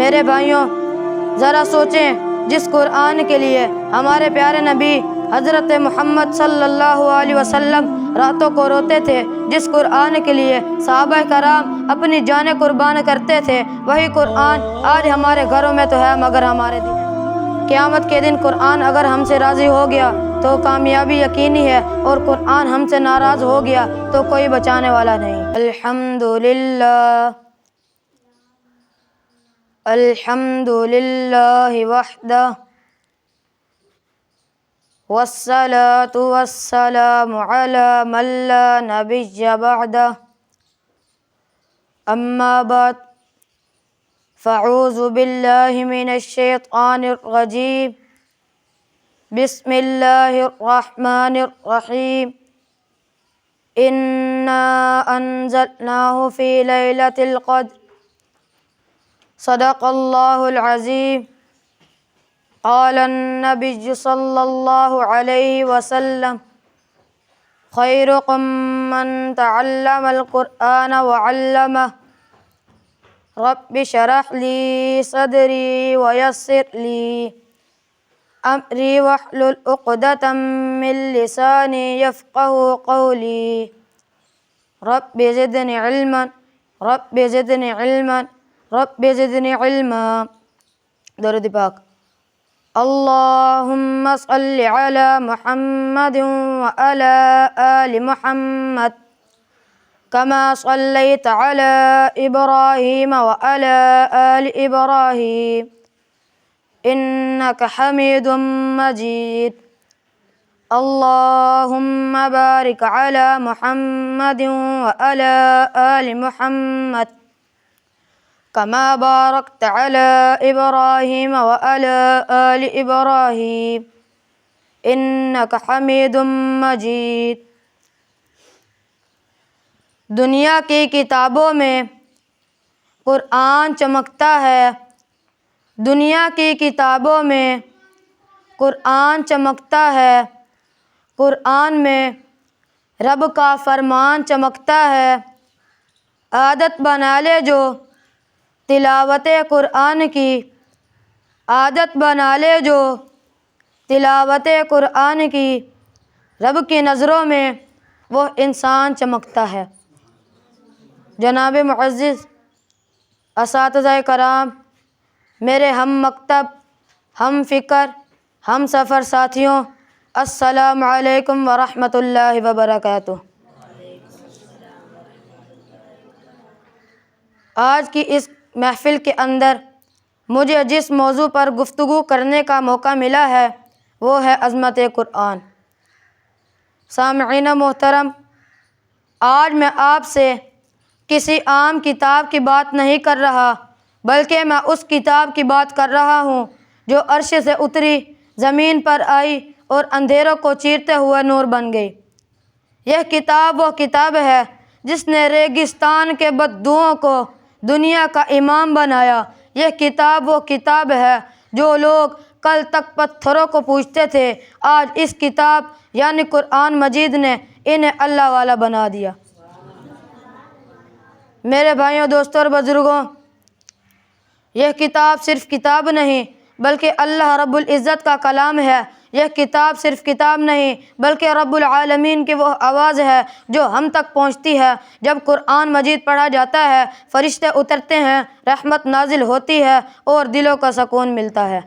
میرے بھائیوں، ذرا سوچیں، جس قرآن کے لیے ہمارے پیارے نبی حضرت محمد صلی اللہ علیہ وسلم راتوں کو روتے تھے، جس قرآن کے لیے صحابہ کرام اپنی جانیں قربان کرتے تھے، وہی قرآن آج ہمارے گھروں میں تو ہے مگر ہمارے دل میں۔ قیامت کے دن قرآن اگر ہم سے راضی ہو گیا تو کامیابی یقینی ہے، اور قرآن ہم سے ناراض ہو گیا تو کوئی بچانے والا نہیں۔ الحمدللہ الحمدللہ وحدہ والصلاة والسلام علی من لا نبی بعدہ، اما بعد فاعوذ باللہ من الشیطان الرجیم، بسم اللہ الرحمن الرحیم، انا انزلناہ فی لیلۃ القدر، صدق اللہ العظیم۔ قال النبی صلی اللہ علیہ وسلم، خیرکم من تعلم القرآن وعلمہ، رب اشرح لی صدری ویسر لی امری واحلل عقدۃ من لسانی یفقہوا قولی، رب زدنی علما رب زدنی علما رب زدنی علما۔ درود پاک۔ اللہم صل علی محمد وعلی آل محمد کما صلیت علی ابراہیم وعلی آل ابراہیم انک حمید مجید۔ اللہم بارک علی محمد وعلی آل محمد کما بارکت علی ابراہیم وعلی آل ابراہیم انک حمید مجید۔ دنیا کی کتابوں میں قرآن چمکتا ہے، دنیا کی کتابوں میں قرآن چمکتا ہے، قرآن میں رب کا فرمان چمکتا ہے۔ عادت بنا لے جو تلاوت قرآن کی، عادت بنا لے جو تلاوت قرآن کی، رب کی نظروں میں وہ انسان چمکتا ہے۔ جناب معزز اساتذہ کرام، میرے ہم مکتب، ہم فکر، ہم سفر ساتھیوں، السلام علیکم ورحمۃ اللہ وبرکاتہ۔ آج کی اس محفل کے اندر مجھے جس موضوع پر گفتگو کرنے کا موقع ملا ہے وہ ہے عظمت قرآن۔ سامعین محترم، آج میں آپ سے کسی عام کتاب کی بات نہیں کر رہا، بلکہ میں اس کتاب کی بات کر رہا ہوں جو عرش سے اتری، زمین پر آئی اور اندھیروں کو چیرتے ہوئے نور بن گئی۔ یہ کتاب وہ کتاب ہے جس نے ریگستان کے بددوؤں کو دنیا کا امام بنایا۔ یہ کتاب وہ کتاب ہے جو لوگ کل تک پتھروں کو پوجتے تھے، آج اس کتاب یعنی قرآن مجید نے انہیں اللہ والا بنا دیا۔ میرے بھائیوں، دوستوں اور بزرگوں، یہ کتاب صرف کتاب نہیں بلکہ اللہ رب العزت کا کلام ہے۔ یہ کتاب صرف کتاب نہیں بلکہ رب العالمین کی وہ آواز ہے جو ہم تک پہنچتی ہے۔ جب قرآن مجید پڑھا جاتا ہے، فرشتے اترتے ہیں، رحمت نازل ہوتی ہے اور دلوں کا سکون ملتا ہے۔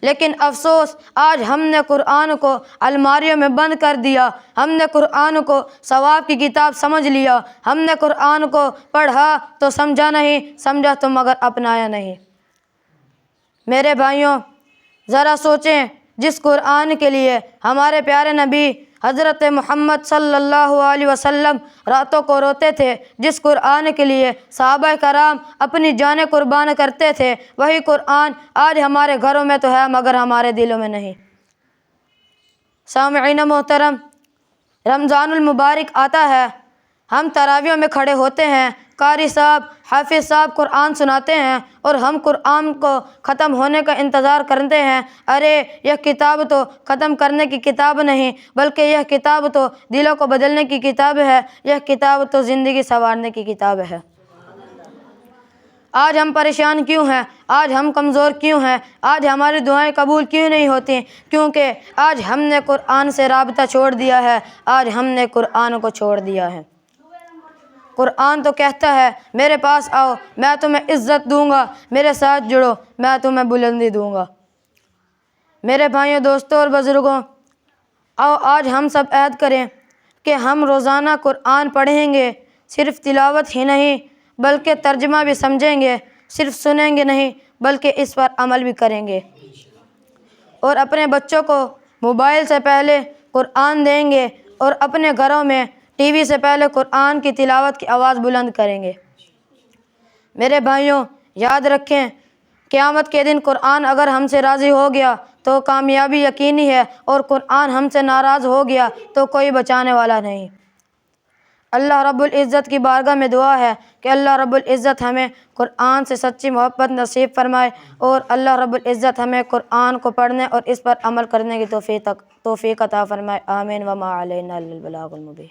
لیکن افسوس، آج ہم نے قرآن کو الماریوں میں بند کر دیا، ہم نے قرآن کو ثواب کی کتاب سمجھ لیا، ہم نے قرآن کو پڑھا تو سمجھا نہیں، سمجھا تو مگر اپنایا نہیں۔ میرے بھائیوں، ذرا سوچیں، جس قرآن کے لیے ہمارے پیارے نبی حضرت محمد صلی اللہ علیہ وسلم راتوں کو روتے تھے، جس قرآن کے لیے صحابہ کرام اپنی جانیں قربان کرتے تھے، وہی قرآن آج ہمارے گھروں میں تو ہے مگر ہمارے دلوں میں نہیں۔ سامعین محترم، رمضان المبارک آتا ہے، ہم تراویح میں کھڑے ہوتے ہیں، قاری صاحب، حافظ صاحب قرآن سناتے ہیں اور ہم قرآن کو ختم ہونے کا انتظار کرتے ہیں۔ ارے یہ کتاب تو ختم کرنے کی کتاب نہیں بلکہ یہ کتاب تو دلوں کو بدلنے کی کتاب ہے، یہ کتاب تو زندگی سنوارنے کی کتاب ہے۔ آج ہم پریشان کیوں ہیں؟ آج ہم کمزور کیوں ہیں؟ آج ہماری دعائیں قبول کیوں نہیں ہوتی؟ کیونکہ آج ہم نے قرآن سے رابطہ چھوڑ دیا ہے، آج ہم نے قرآن کو چھوڑ دیا ہے۔ قرآن تو کہتا ہے میرے پاس آؤ میں تمہیں عزت دوں گا، میرے ساتھ جڑو میں تمہیں بلندی دوں گا۔ میرے بھائیوں، دوستوں اور بزرگوں، آؤ آج ہم سب عہد کریں کہ ہم روزانہ قرآن پڑھیں گے، صرف تلاوت ہی نہیں بلکہ ترجمہ بھی سمجھیں گے، صرف سنیں گے نہیں بلکہ اس پر عمل بھی کریں گے، اور اپنے بچوں کو موبائل سے پہلے قرآن دیں گے اور اپنے گھروں میں ٹی وی سے پہلے قرآن کی تلاوت کی آواز بلند کریں گے۔ میرے بھائیوں، یاد رکھیں قیامت کے دن قرآن اگر ہم سے راضی ہو گیا تو کامیابی یقینی ہے، اور قرآن ہم سے ناراض ہو گیا تو کوئی بچانے والا نہیں۔ اللہ رب العزت کی بارگاہ میں دعا ہے کہ اللہ رب العزت ہمیں قرآن سے سچی محبت نصیب فرمائے، اور اللہ رب العزت ہمیں قرآن کو پڑھنے اور اس پر عمل کرنے کی توفیق عطا فرمائے۔ آمین۔ وما علینا الا البلاغ المبین۔